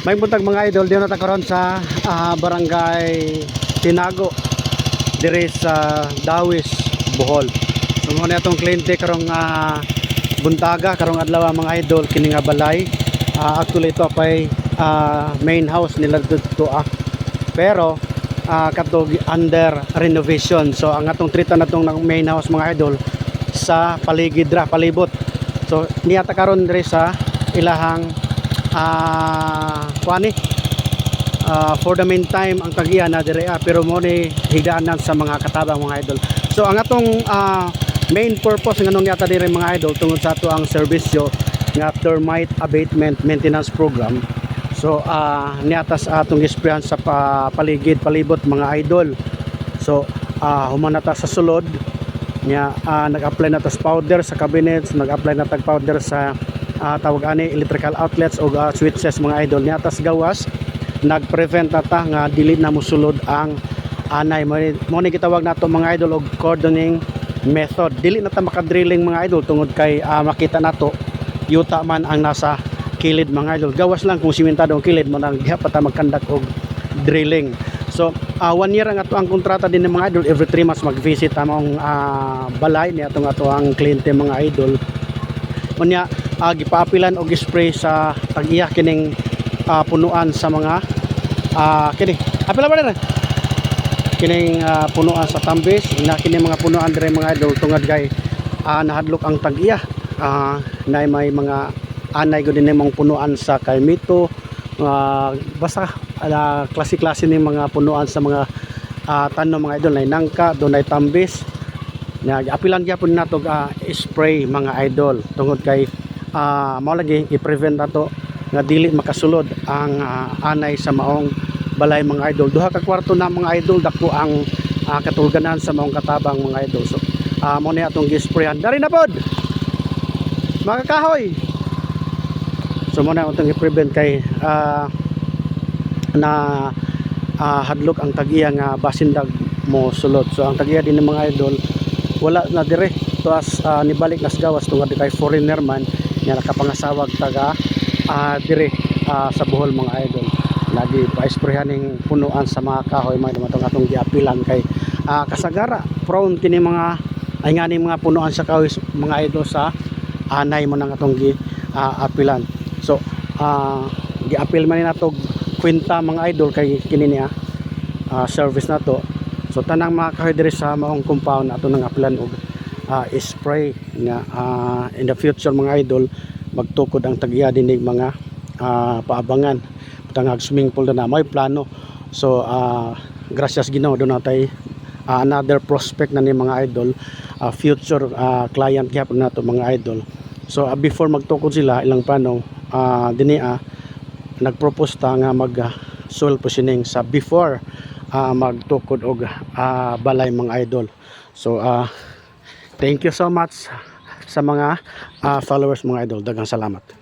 May buntag mga idol, diyo na ta karon sa barangay Tinago dire sa Dawis, Bohol. So mo na itong kliyente karong buntaga karong adlaw mga idol kini nga balay. Actually ito pay main house nila dito pero katog under renovation. So ang atong trita na tong main house mga idol sa paligid ra palibot. So niya ta karon dire sa ilahang for the meantime ang tagiya na dire pero mo ni higdaanan sa mga katabang mga idol. So ang atong main purpose nganong yata dire mga idol tungod sa ato ang serbisyo nga termite abatement maintenance program. So niatas atong isprayan sa paligid palibot mga idol. So human nata sa sulod nya nag-apply na tas powder sa cabinets, nag-apply na tag powder sa tawag ani electrical outlets o switches mga idol. Niatas gawas nag-prevent nata nga dili na mosulod ang anay. Mo ni gitawag nato mga idol og cordoning method. Dili na ta makadrilling mga idol tungod kay makita nato yuta man ang nasa kilid mga idol. Gawas lang kung simentado ang kilid mo nang diha pa ta magkandak og drilling. So 1 year ang ato ang kontrata din ng mga idol. Every 3 months mag-visit among balay ni atong ang kliyente mga idol. Unya gipaapilan og spray sa tag-iya kining punuan sa mga kini apila ba na kining punuan sa tambis na kining mga punuan dire mga idol tungod kay nahadlok ang tag-iya na may mga anay gud din mga punuan sa kalmito basta klase-klase ning mga punuan sa mga tanom mga idol na nangka dunay tambis na apilan gyapon nato spray mga idol tungod kay mao lagi i-prevent nato nga dili makasulod ang anay sa maong balay mga idol. Duha ka kwarto na mga idol dako ang katulganan sa maong katabang mga idol. So mo ni atong gisprayan dari na pod mga kahoy. So mo na atong i-prevent kay na hadlok ang tag-iya nga basindag mo sulod. So ang tag-iya din ng mga idol wala na dire tuas nibalik nas gawas tungod kay foreigner man nga nakapangasawag taga dire sa Bohol mga idol. Lagi pa-sprayhan ning punuan sa mga kahoy mga dumatong atong giapilan kay kasagara prone kini mga ay nga mga punuan sa kahoy mga idol sa anay mo nang atong giapilan. So giapil man ni nato kwenta mga idol kay kini niya service nato. So tanang mga kahoy dire sa maong compound ato nang apilan og spray nga in the future mga idol magtukod ang tag-iya dinig mga paabangan tangag swimming pool na may plano. So gracias Ginoo do natay another prospect na ni mga idol future client gyapon nato mga idol. So before magtukod sila ilang plano dinhi nagpropose ta nga mag soil positioning sa before magtukod og balay mga idol. So thank you so much sa mga followers mga idol. Daghang salamat.